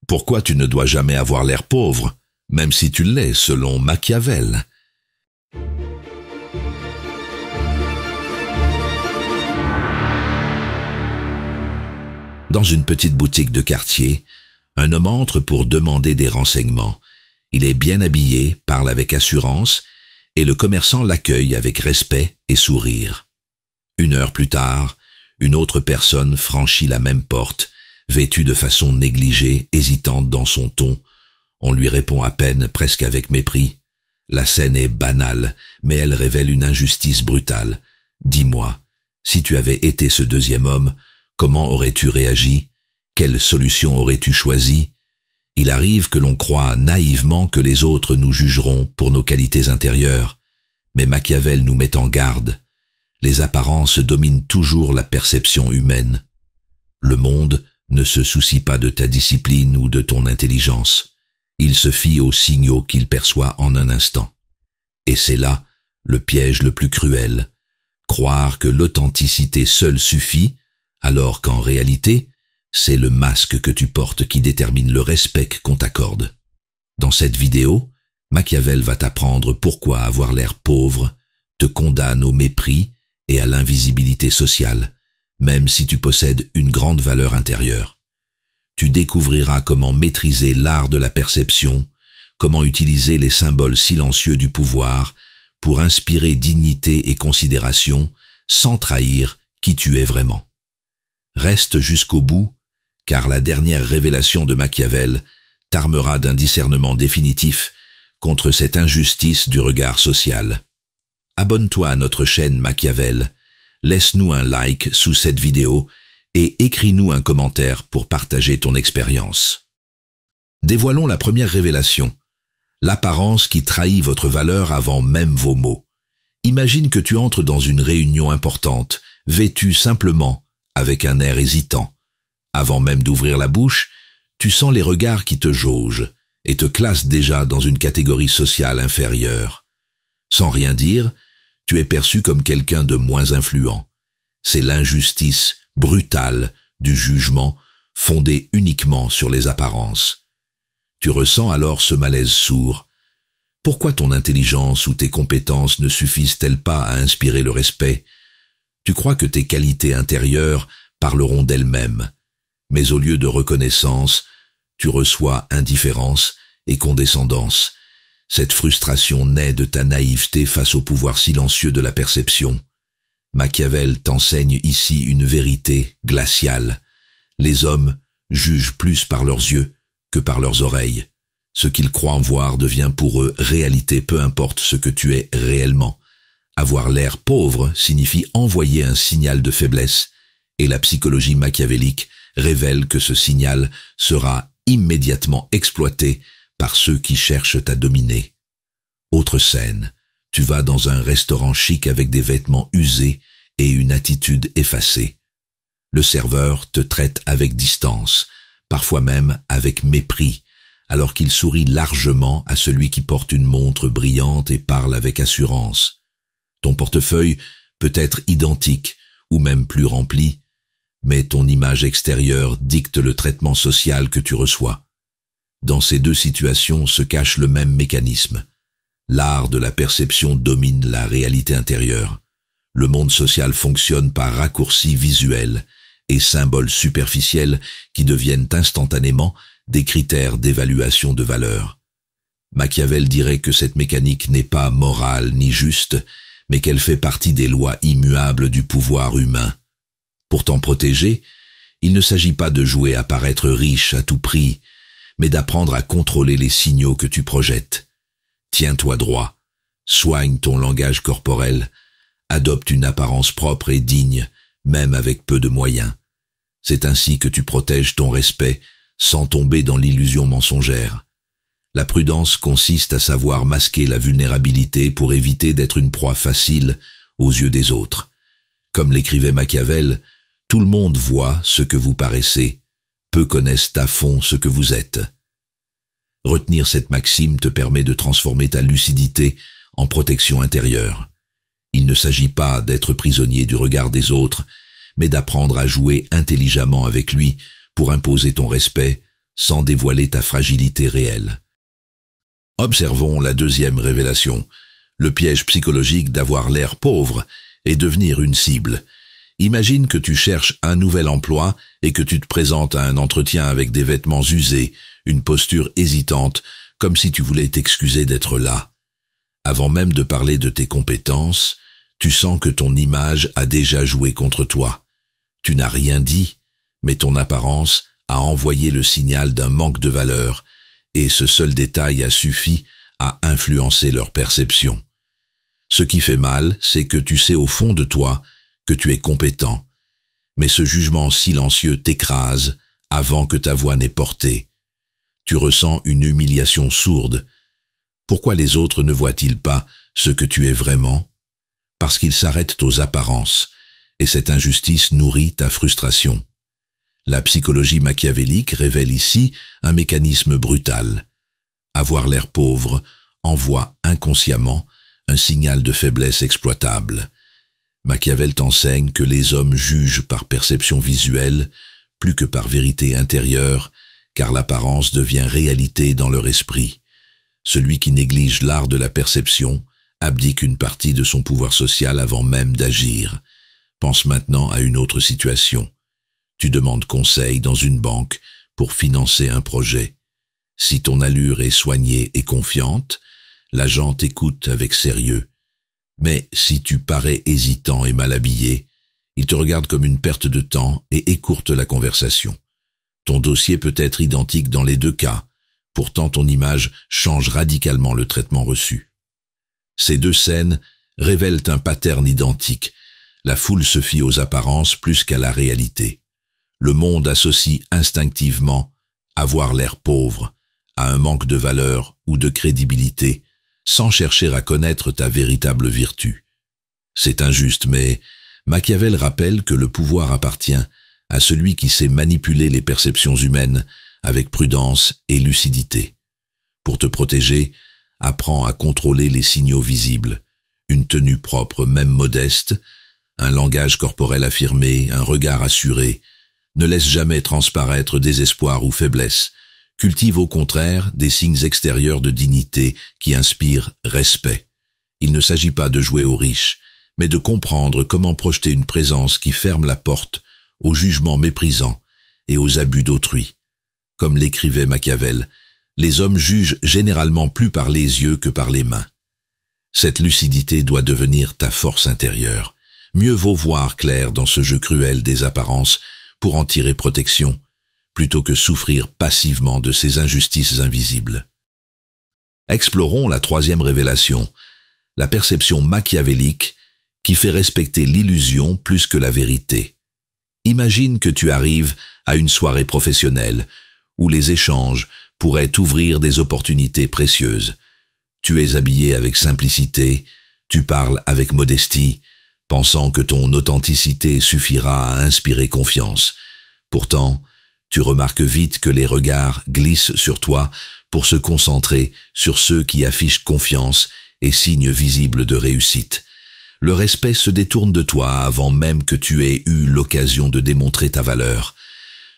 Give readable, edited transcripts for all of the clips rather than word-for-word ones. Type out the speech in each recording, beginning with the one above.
Pourquoi tu ne dois jamais avoir l'air pauvre, même si tu l'es selon Machiavel? Dans une petite boutique de quartier, un homme entre pour demander des renseignements. Il est bien habillé, parle avec assurance, et le commerçant l'accueille avec respect et sourire. 1 heure plus tard, une autre personne franchit la même porte, vêtue de façon négligée, hésitante dans son ton. On lui répond à peine, presque avec mépris. La scène est banale, mais elle révèle une injustice brutale. Dis-moi, si tu avais été ce deuxième homme, comment aurais-tu réagi? Quelle solution aurais-tu choisi? Il arrive que l'on croit naïvement que les autres nous jugeront pour nos qualités intérieures, mais Machiavel nous met en garde. Les apparences dominent toujours la perception humaine. Le monde ne se soucie pas de ta discipline ou de ton intelligence. Il se fie aux signaux qu'il perçoit en un instant. Et c'est là le piège le plus cruel. Croire que l'authenticité seule suffit, alors qu'en réalité, c'est le masque que tu portes qui détermine le respect qu'on t'accorde. Dans cette vidéo, Machiavel va t'apprendre pourquoi avoir l'air pauvre te condamne au mépris et à l'invisibilité sociale, même si tu possèdes une grande valeur intérieure. Tu découvriras comment maîtriser l'art de la perception, comment utiliser les symboles silencieux du pouvoir pour inspirer dignité et considération sans trahir qui tu es vraiment. Reste jusqu'au bout, car la dernière révélation de Machiavel t'armera d'un discernement définitif contre cette injustice du regard social. Abonne-toi à notre chaîne Machiavel, laisse-nous un like sous cette vidéo et écris-nous un commentaire pour partager ton expérience. Dévoilons la première révélation, l'apparence qui trahit votre valeur avant même vos mots. Imagine que tu entres dans une réunion importante, vêtu simplement, avec un air hésitant. Avant même d'ouvrir la bouche, tu sens les regards qui te jaugent et te classent déjà dans une catégorie sociale inférieure. Sans rien dire, tu es perçu comme quelqu'un de moins influent. C'est l'injustice brutale du jugement fondé uniquement sur les apparences. Tu ressens alors ce malaise sourd. Pourquoi ton intelligence ou tes compétences ne suffisent-elles pas à inspirer le respect? Tu crois que tes qualités intérieures parleront d'elles-mêmes. Mais au lieu de reconnaissance, tu reçois indifférence et condescendance. Cette frustration naît de ta naïveté face au pouvoir silencieux de la perception. Machiavel t'enseigne ici une vérité glaciale. Les hommes jugent plus par leurs yeux que par leurs oreilles. Ce qu'ils croient voir devient pour eux réalité, peu importe ce que tu es réellement. Avoir l'air pauvre signifie envoyer un signal de faiblesse, et la psychologie machiavélique révèle que ce signal sera immédiatement exploité par ceux qui cherchent à dominer. Autre scène, tu vas dans un restaurant chic avec des vêtements usés et une attitude effacée. Le serveur te traite avec distance, parfois même avec mépris, alors qu'il sourit largement à celui qui porte une montre brillante et parle avec assurance. Ton portefeuille peut être identique ou même plus rempli, mais ton image extérieure dicte le traitement social que tu reçois. Dans ces deux situations se cache le même mécanisme. L'art de la perception domine la réalité intérieure. Le monde social fonctionne par raccourcis visuels et symboles superficiels qui deviennent instantanément des critères d'évaluation de valeur. Machiavel dirait que cette mécanique n'est pas morale ni juste, mais qu'elle fait partie des lois immuables du pouvoir humain. Pour t'en protéger, il ne s'agit pas de jouer à paraître riche à tout prix, mais d'apprendre à contrôler les signaux que tu projettes. Tiens-toi droit, soigne ton langage corporel, adopte une apparence propre et digne, même avec peu de moyens. C'est ainsi que tu protèges ton respect sans tomber dans l'illusion mensongère. La prudence consiste à savoir masquer la vulnérabilité pour éviter d'être une proie facile aux yeux des autres. Comme l'écrivait Machiavel, tout le monde voit ce que vous paraissez, peu connaissent à fond ce que vous êtes. Retenir cette maxime te permet de transformer ta lucidité en protection intérieure. Il ne s'agit pas d'être prisonnier du regard des autres, mais d'apprendre à jouer intelligemment avec lui pour imposer ton respect sans dévoiler ta fragilité réelle. Observons la deuxième révélation, le piège psychologique d'avoir l'air pauvre et devenir une cible. Imagine que tu cherches un nouvel emploi et que tu te présentes à un entretien avec des vêtements usés, une posture hésitante, comme si tu voulais t'excuser d'être là. Avant même de parler de tes compétences, tu sens que ton image a déjà joué contre toi. Tu n'as rien dit, mais ton apparence a envoyé le signal d'un manque de valeur, et ce seul détail a suffi à influencer leur perception. Ce qui fait mal, c'est que tu sais au fond de toi que tu es compétent, mais ce jugement silencieux t'écrase avant que ta voix n'ait porté. Tu ressens une humiliation sourde. Pourquoi les autres ne voient-ils pas ce que tu es vraiment? Parce qu'ils s'arrêtent aux apparences, et cette injustice nourrit ta frustration. La psychologie machiavélique révèle ici un mécanisme brutal. Avoir l'air pauvre envoie inconsciemment un signal de faiblesse exploitable. Machiavel t'enseigne que les hommes jugent par perception visuelle plus que par vérité intérieure, car l'apparence devient réalité dans leur esprit. Celui qui néglige l'art de la perception abdique une partie de son pouvoir social avant même d'agir. Pense maintenant à une autre situation. Tu demandes conseil dans une banque pour financer un projet. Si ton allure est soignée et confiante, l'agent t'écoute avec sérieux. Mais si tu parais hésitant et mal habillé, il te regarde comme une perte de temps et écourte la conversation. Ton dossier peut être identique dans les deux cas, pourtant ton image change radicalement le traitement reçu. Ces deux scènes révèlent un pattern identique. La foule se fie aux apparences plus qu'à la réalité. Le monde associe instinctivement avoir l'air pauvre à un manque de valeur ou de crédibilité, sans chercher à connaître ta véritable vertu. C'est injuste, mais Machiavel rappelle que le pouvoir appartient à celui qui sait manipuler les perceptions humaines avec prudence et lucidité. Pour te protéger, apprends à contrôler les signaux visibles, une tenue propre, même modeste, un langage corporel affirmé, un regard assuré. Ne laisse jamais transparaître désespoir ou faiblesse. Cultive au contraire des signes extérieurs de dignité qui inspirent respect. Il ne s'agit pas de jouer aux riches, mais de comprendre comment projeter une présence qui ferme la porte aux jugements méprisants et aux abus d'autrui. Comme l'écrivait Machiavel, les hommes jugent généralement plus par les yeux que par les mains. Cette lucidité doit devenir ta force intérieure. Mieux vaut voir clair dans ce jeu cruel des apparences pour en tirer protection, plutôt que souffrir passivement de ces injustices invisibles. Explorons la troisième révélation, la perception machiavélique qui fait respecter l'illusion plus que la vérité. Imagine que tu arrives à une soirée professionnelle où les échanges pourraient t'ouvrir des opportunités précieuses. Tu es habillé avec simplicité, tu parles avec modestie, pensant que ton authenticité suffira à inspirer confiance. Pourtant, tu remarques vite que les regards glissent sur toi pour se concentrer sur ceux qui affichent confiance et signes visibles de réussite. Le respect se détourne de toi avant même que tu aies eu l'occasion de démontrer ta valeur.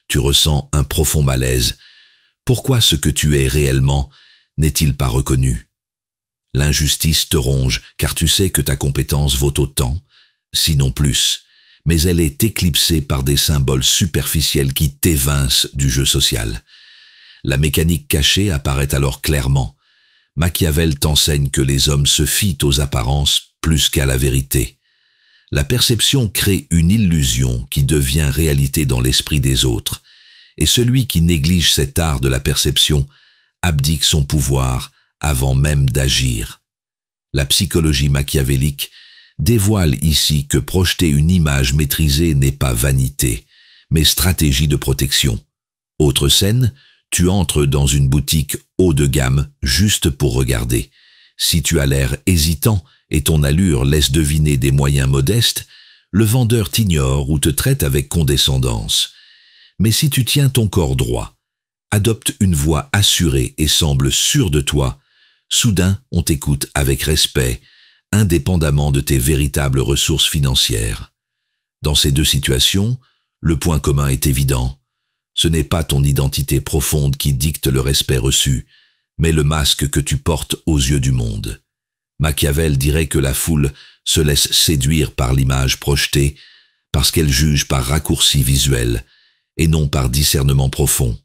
Tu ressens un profond malaise. Pourquoi ce que tu es réellement n'est-il pas reconnu? L'injustice te ronge, car tu sais que ta compétence vaut autant, sinon plus, mais elle est éclipsée par des symboles superficiels qui t'évincent du jeu social. La mécanique cachée apparaît alors clairement. Machiavel t'enseigne que les hommes se fient aux apparences plus qu'à la vérité. La perception crée une illusion qui devient réalité dans l'esprit des autres, et celui qui néglige cet art de la perception abdique son pouvoir avant même d'agir. La psychologie machiavélique dévoile ici que projeter une image maîtrisée n'est pas vanité, mais stratégie de protection. Autre scène, tu entres dans une boutique haut de gamme juste pour regarder. Si tu as l'air hésitant et ton allure laisse deviner des moyens modestes, le vendeur t'ignore ou te traite avec condescendance. Mais si tu tiens ton corps droit, adopte une voix assurée et semble sûr de toi, soudain on t'écoute avec respect, indépendamment de tes véritables ressources financières. Dans ces deux situations, le point commun est évident. Ce n'est pas ton identité profonde qui dicte le respect reçu, mais le masque que tu portes aux yeux du monde. Machiavel dirait que la foule se laisse séduire par l'image projetée, parce qu'elle juge par raccourci visuel, et non par discernement profond.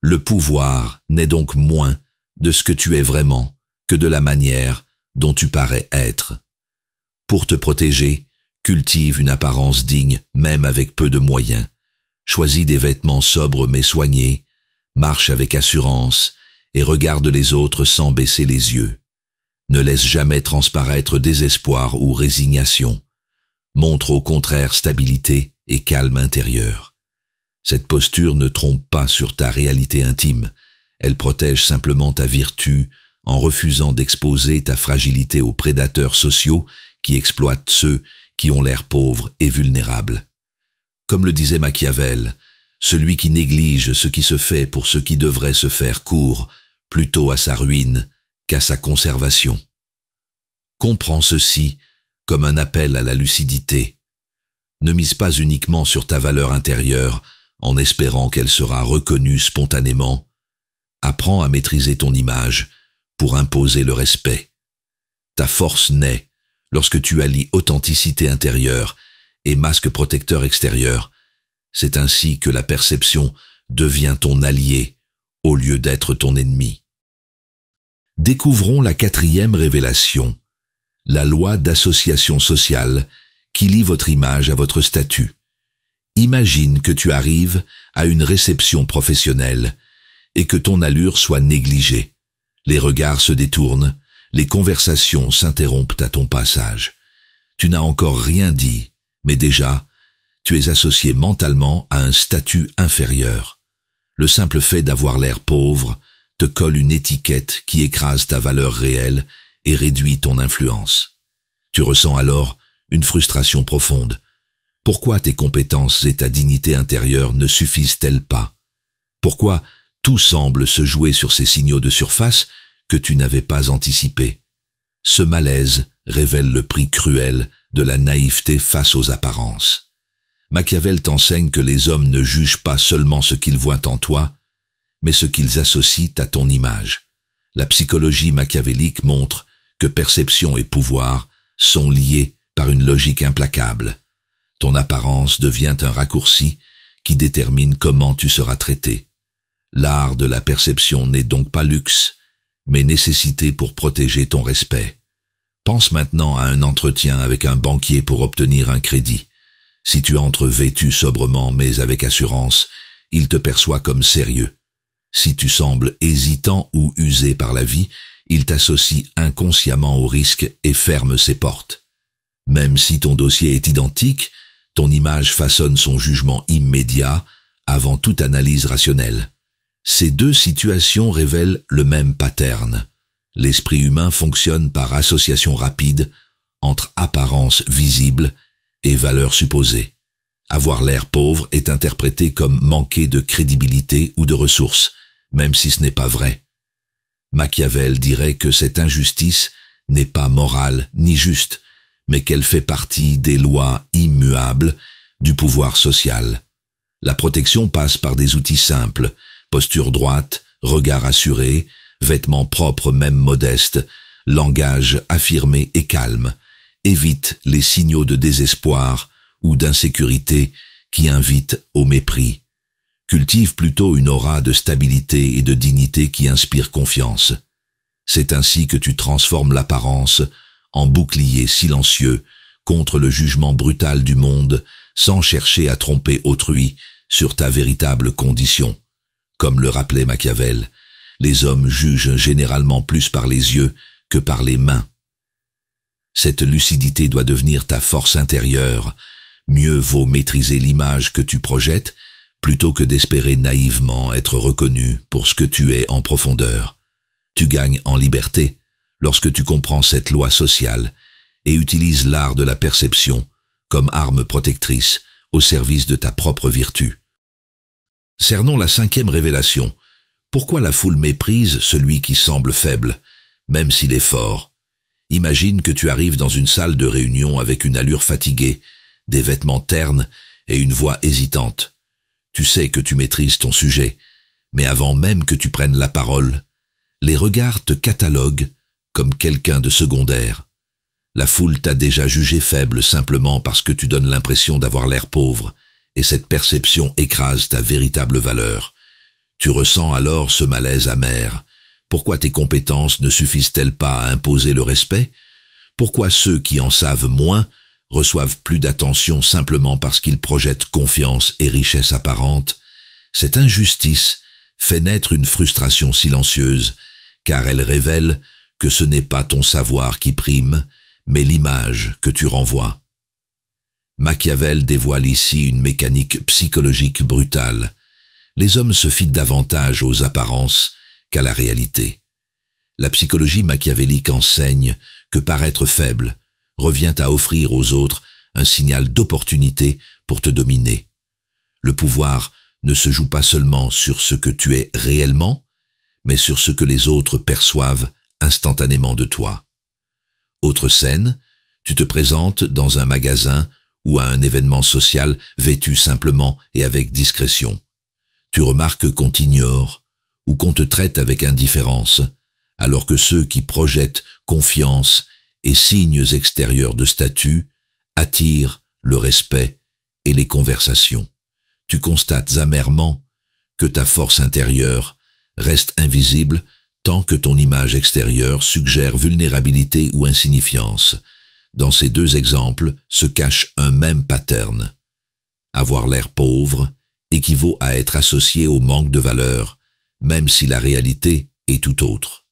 Le pouvoir n'est donc moins de ce que tu es vraiment que de la manière dont tu parais être. Pour te protéger, cultive une apparence digne même avec peu de moyens. Choisis des vêtements sobres mais soignés, marche avec assurance et regarde les autres sans baisser les yeux. Ne laisse jamais transparaître désespoir ou résignation. Montre au contraire stabilité et calme intérieur. Cette posture ne trompe pas sur ta réalité intime. Elle protège simplement ta vertu en refusant d'exposer ta fragilité aux prédateurs sociaux qui exploitent ceux qui ont l'air pauvres et vulnérables. Comme le disait Machiavel, celui qui néglige ce qui se fait pour ce qui devrait se faire court plutôt à sa ruine qu'à sa conservation. Comprends ceci comme un appel à la lucidité. Ne mise pas uniquement sur ta valeur intérieure en espérant qu'elle sera reconnue spontanément. Apprends à maîtriser ton image pour imposer le respect. Ta force naît lorsque tu allies authenticité intérieure et masque protecteur extérieur. C'est ainsi que la perception devient ton allié au lieu d'être ton ennemi. Découvrons la 4e révélation, la loi d'association sociale qui lie votre image à votre statut. Imagine que tu arrives à une réception professionnelle et que ton allure soit négligée. Les regards se détournent, les conversations s'interrompent à ton passage. Tu n'as encore rien dit, mais déjà, tu es associé mentalement à un statut inférieur. Le simple fait d'avoir l'air pauvre te colle une étiquette qui écrase ta valeur réelle et réduit ton influence. Tu ressens alors une frustration profonde. Pourquoi tes compétences et ta dignité intérieure ne suffisent-elles pas? Pourquoi tout semble se jouer sur ces signaux de surface que tu n'avais pas anticipés? Ce malaise révèle le prix cruel de la naïveté face aux apparences. Machiavel t'enseigne que les hommes ne jugent pas seulement ce qu'ils voient en toi, mais ce qu'ils associent à ton image. La psychologie machiavélique montre que perception et pouvoir sont liés par une logique implacable. Ton apparence devient un raccourci qui détermine comment tu seras traité. L'art de la perception n'est donc pas luxe, mais nécessité pour protéger ton respect. Pense maintenant à un entretien avec un banquier pour obtenir un crédit. Si tu entres vêtu sobrement mais avec assurance, il te perçoit comme sérieux. Si tu sembles hésitant ou usé par la vie, il t'associe inconsciemment au risque et ferme ses portes. Même si ton dossier est identique, ton image façonne son jugement immédiat avant toute analyse rationnelle. Ces deux situations révèlent le même pattern. L'esprit humain fonctionne par association rapide entre apparence visible et valeur supposée. Avoir l'air pauvre est interprété comme manquer de crédibilité ou de ressources, même si ce n'est pas vrai. Machiavel dirait que cette injustice n'est pas morale ni juste, mais qu'elle fait partie des lois immuables du pouvoir social. La protection passe par des outils simples, posture droite, regard assuré, vêtements propres même modestes, langage affirmé et calme. Évite les signaux de désespoir ou d'insécurité qui invitent au mépris. Cultive plutôt une aura de stabilité et de dignité qui inspire confiance. C'est ainsi que tu transformes l'apparence en bouclier silencieux contre le jugement brutal du monde sans chercher à tromper autrui sur ta véritable condition. Comme le rappelait Machiavel, les hommes jugent généralement plus par les yeux que par les mains. Cette lucidité doit devenir ta force intérieure. Mieux vaut maîtriser l'image que tu projettes plutôt que d'espérer naïvement être reconnu pour ce que tu es en profondeur. Tu gagnes en liberté lorsque tu comprends cette loi sociale et utilises l'art de la perception comme arme protectrice au service de ta propre vertu. Cernons la 5e révélation. Pourquoi la foule méprise celui qui semble faible, même s'il est fort? Imagine que tu arrives dans une salle de réunion avec une allure fatiguée, des vêtements ternes et une voix hésitante. Tu sais que tu maîtrises ton sujet, mais avant même que tu prennes la parole, les regards te cataloguent comme quelqu'un de secondaire. La foule t'a déjà jugé faible simplement parce que tu donnes l'impression d'avoir l'air pauvre, et cette perception écrase ta véritable valeur. Tu ressens alors ce malaise amer. Pourquoi tes compétences ne suffisent-elles pas à imposer le respect? Pourquoi ceux qui en savent moins reçoivent plus d'attention simplement parce qu'ils projettent confiance et richesse apparente? Cette injustice fait naître une frustration silencieuse, car elle révèle que ce n'est pas ton savoir qui prime, mais l'image que tu renvoies. Machiavel dévoile ici une mécanique psychologique brutale. Les hommes se fient davantage aux apparences qu'à la réalité. La psychologie machiavélique enseigne que paraître faible revient à offrir aux autres un signal d'opportunité pour te dominer. Le pouvoir ne se joue pas seulement sur ce que tu es réellement, mais sur ce que les autres perçoivent instantanément de toi. Autre scène, tu te présentes dans un magasin ou à un événement social vêtu simplement et avec discrétion. Tu remarques qu'on t'ignore ou qu'on te traite avec indifférence, alors que ceux qui projettent confiance et signes extérieurs de statut attirent le respect et les conversations. Tu constates amèrement que ta force intérieure reste invisible tant que ton image extérieure suggère vulnérabilité ou insignifiance. Dans ces deux exemples se cache un même pattern. Avoir l'air pauvre équivaut à être associé au manque de valeur, même si la réalité est tout autre.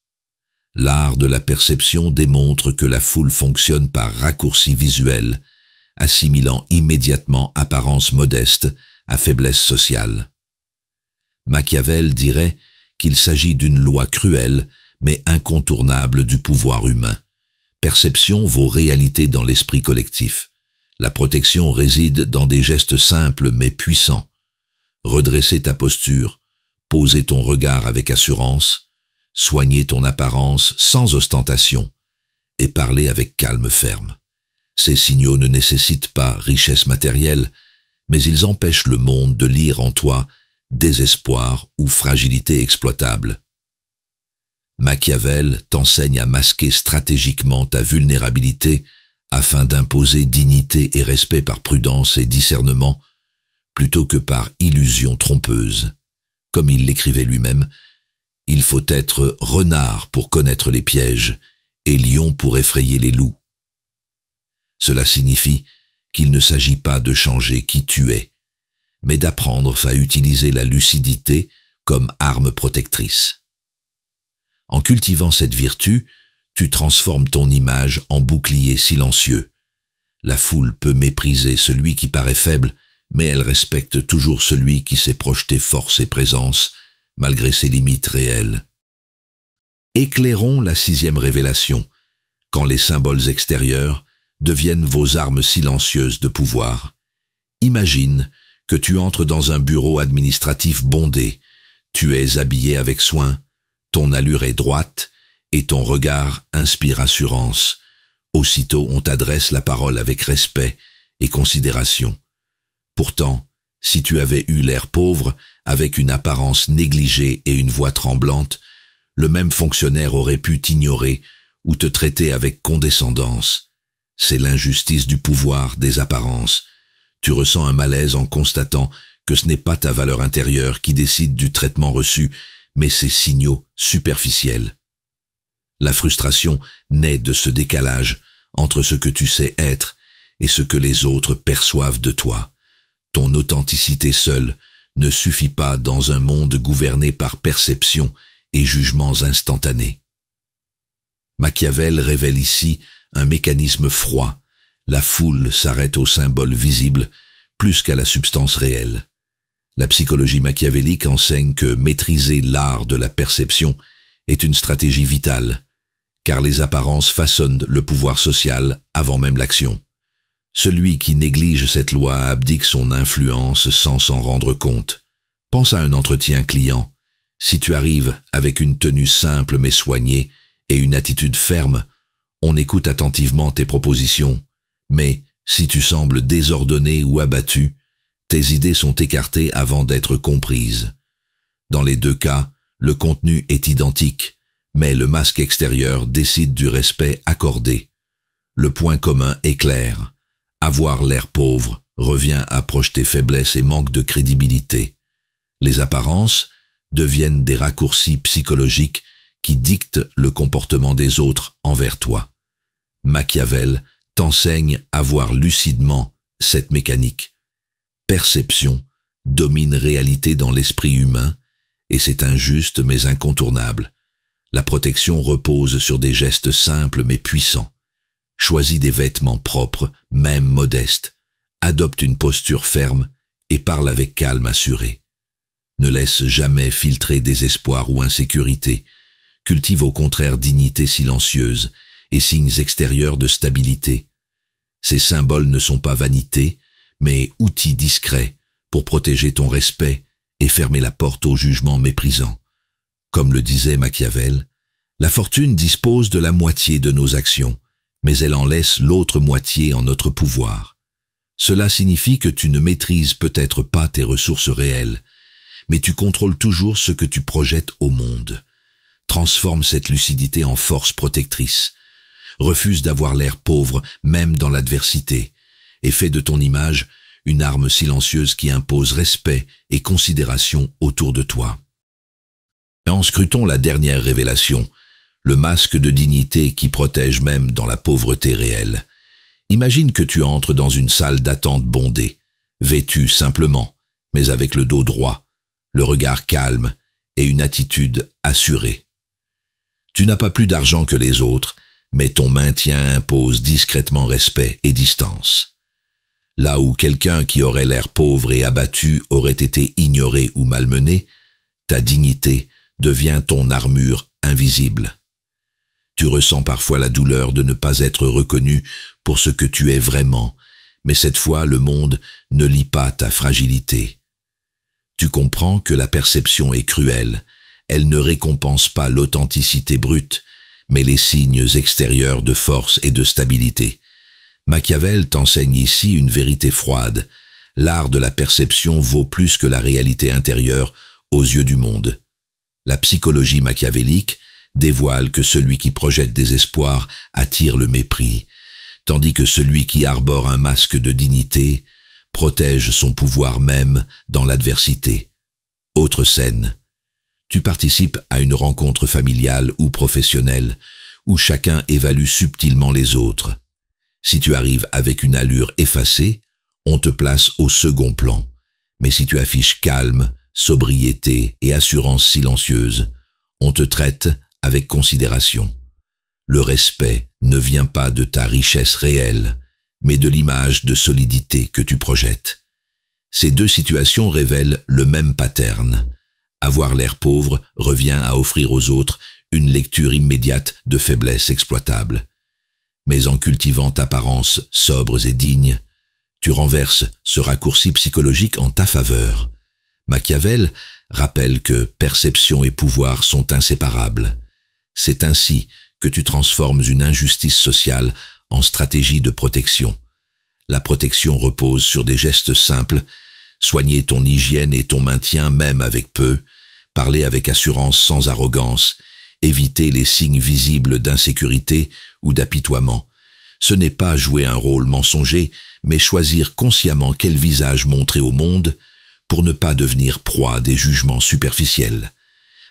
L'art de la perception démontre que la foule fonctionne par raccourci visuel, assimilant immédiatement apparence modeste à faiblesse sociale. Machiavel dirait qu'il s'agit d'une loi cruelle mais incontournable du pouvoir humain. Perception vaut réalité dans l'esprit collectif. La protection réside dans des gestes simples mais puissants. Redresser ta posture, poser ton regard avec assurance, soigner ton apparence sans ostentation et parler avec calme ferme. Ces signaux ne nécessitent pas richesse matérielle, mais ils empêchent le monde de lire en toi désespoir ou fragilité exploitable. Machiavel t'enseigne à masquer stratégiquement ta vulnérabilité afin d'imposer dignité et respect par prudence et discernement, plutôt que par illusion trompeuse. Comme il l'écrivait lui-même, il faut être renard pour connaître les pièges et lion pour effrayer les loups. Cela signifie qu'il ne s'agit pas de changer qui tu es, mais d'apprendre à utiliser la lucidité comme arme protectrice. En cultivant cette vertu, tu transformes ton image en bouclier silencieux. La foule peut mépriser celui qui paraît faible, mais elle respecte toujours celui qui sait projeter force et présence, malgré ses limites réelles. Éclairons la 6e révélation, quand les symboles extérieurs deviennent vos armes silencieuses de pouvoir. Imagine que tu entres dans un bureau administratif bondé, tu es habillé avec soin, ton allure est droite et ton regard inspire assurance. Aussitôt on t'adresse la parole avec respect et considération. Pourtant, si tu avais eu l'air pauvre, avec une apparence négligée et une voix tremblante, le même fonctionnaire aurait pu t'ignorer ou te traiter avec condescendance. C'est l'injustice du pouvoir des apparences. Tu ressens un malaise en constatant que ce n'est pas ta valeur intérieure qui décide du traitement reçu, mais ces signaux superficiels. La frustration naît de ce décalage entre ce que tu sais être et ce que les autres perçoivent de toi. Ton authenticité seule ne suffit pas dans un monde gouverné par perception et jugements instantanés. Machiavel révèle ici un mécanisme froid. La foule s'arrête au symbole visible plus qu'à la substance réelle. La psychologie machiavélique enseigne que maîtriser l'art de la perception est une stratégie vitale, car les apparences façonnent le pouvoir social avant même l'action. Celui qui néglige cette loi abdique son influence sans s'en rendre compte. Pense à un entretien client. Si tu arrives avec une tenue simple mais soignée et une attitude ferme, on écoute attentivement tes propositions. Mais si tu sembles désordonné ou abattu, tes idées sont écartées avant d'être comprises. Dans les deux cas, le contenu est identique, mais le masque extérieur décide du respect accordé. Le point commun est clair. Avoir l'air pauvre revient à projeter faiblesse et manque de crédibilité. Les apparences deviennent des raccourcis psychologiques qui dictent le comportement des autres envers toi. Machiavel t'enseigne à voir lucidement cette mécanique. Perception domine réalité dans l'esprit humain, et c'est injuste mais incontournable. La protection repose sur des gestes simples mais puissants. Choisis des vêtements propres, même modestes. Adopte une posture ferme et parle avec calme assuré. Ne laisse jamais filtrer désespoir ou insécurité. Cultive au contraire dignité silencieuse et signes extérieurs de stabilité. Ces symboles ne sont pas vanité, mais outils discrets pour protéger ton respect et fermer la porte au jugement méprisant. Comme le disait Machiavel, la fortune dispose de la moitié de nos actions, mais elle en laisse l'autre moitié en notre pouvoir. Cela signifie que tu ne maîtrises peut-être pas tes ressources réelles, mais tu contrôles toujours ce que tu projettes au monde. Transforme cette lucidité en force protectrice. Refuse d'avoir l'air pauvre, même dans l'adversité, et fais de ton image une arme silencieuse qui impose respect et considération autour de toi. En scrutant la dernière révélation, le masque de dignité qui protège même dans la pauvreté réelle. Imagine que tu entres dans une salle d'attente bondée, vêtu simplement, mais avec le dos droit, le regard calme et une attitude assurée. Tu n'as pas plus d'argent que les autres, mais ton maintien impose discrètement respect et distance. Là où quelqu'un qui aurait l'air pauvre et abattu aurait été ignoré ou malmené, ta dignité devient ton armure invisible. Tu ressens parfois la douleur de ne pas être reconnu pour ce que tu es vraiment, mais cette fois le monde ne lit pas ta fragilité. Tu comprends que la perception est cruelle, elle ne récompense pas l'authenticité brute, mais les signes extérieurs de force et de stabilité. Machiavel t'enseigne ici une vérité froide. L'art de la perception vaut plus que la réalité intérieure aux yeux du monde. La psychologie machiavélique dévoile que celui qui projette des espoirs attire le mépris, tandis que celui qui arbore un masque de dignité protège son pouvoir même dans l'adversité. Autre scène. Tu participes à une rencontre familiale ou professionnelle où chacun évalue subtilement les autres. Si tu arrives avec une allure effacée, on te place au second plan. Mais si tu affiches calme, sobriété et assurance silencieuse, on te traite avec considération. Le respect ne vient pas de ta richesse réelle, mais de l'image de solidité que tu projettes. Ces deux situations révèlent le même pattern. Avoir l'air pauvre revient à offrir aux autres une lecture immédiate de faiblesse exploitable. Mais en cultivant apparences sobres et dignes, tu renverses ce raccourci psychologique en ta faveur. Machiavel rappelle que perception et pouvoir sont inséparables. C'est ainsi que tu transformes une injustice sociale en stratégie de protection. La protection repose sur des gestes simples, soigner ton hygiène et ton maintien même avec peu, parler avec assurance sans arrogance, éviter les signes visibles d'insécurité ou d'apitoiement. Ce n'est pas jouer un rôle mensonger, mais choisir consciemment quel visage montrer au monde pour ne pas devenir proie des jugements superficiels.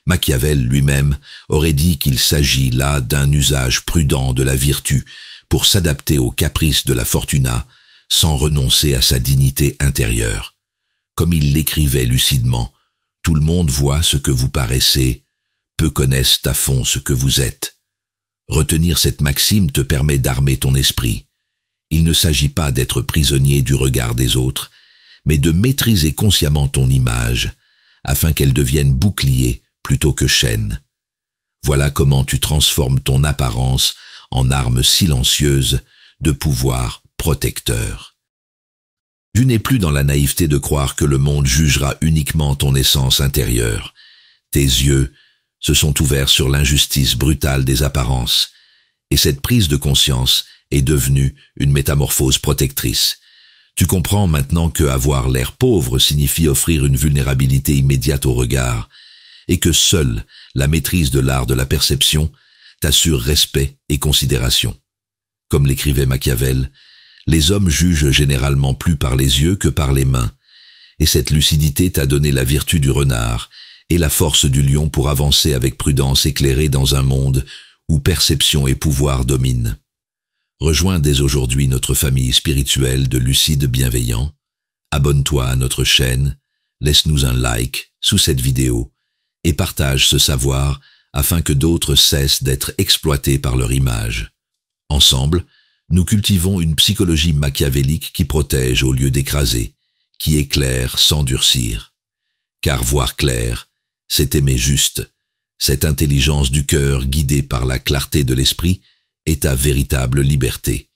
Machiavel lui-même aurait dit qu'il s'agit là d'un usage prudent de la vertu pour s'adapter aux caprices de la fortuna sans renoncer à sa dignité intérieure. Comme il l'écrivait lucidement, tout le monde voit ce que vous paraissez, peu connaissent à fond ce que vous êtes. Retenir cette maxime te permet d'armer ton esprit. Il ne s'agit pas d'être prisonnier du regard des autres, mais de maîtriser consciemment ton image, afin qu'elle devienne bouclier plutôt que chaîne. Voilà comment tu transformes ton apparence en arme silencieuse de pouvoir protecteur. Tu n'es plus dans la naïveté de croire que le monde jugera uniquement ton essence intérieure. Tes yeux se sont ouverts sur l'injustice brutale des apparences, et cette prise de conscience est devenue une métamorphose protectrice. Tu comprends maintenant que avoir l'air pauvre signifie offrir une vulnérabilité immédiate au regard, et que seule la maîtrise de l'art de la perception t'assure respect et considération. Comme l'écrivait Machiavel, les hommes jugent généralement plus par les yeux que par les mains, et cette lucidité t'a donné la vertu du renard et la force du lion pour avancer avec prudence éclairée dans un monde où perception et pouvoir dominent. Rejoins dès aujourd'hui notre famille spirituelle de lucides bienveillants. Abonne-toi à notre chaîne, laisse-nous un like sous cette vidéo et partage ce savoir afin que d'autres cessent d'être exploités par leur image. Ensemble, nous cultivons une psychologie machiavélique qui protège au lieu d'écraser, qui éclaire sans durcir. Car voir clair, c'est aimer juste. Cette intelligence du cœur guidée par la clarté de l'esprit est ta véritable liberté.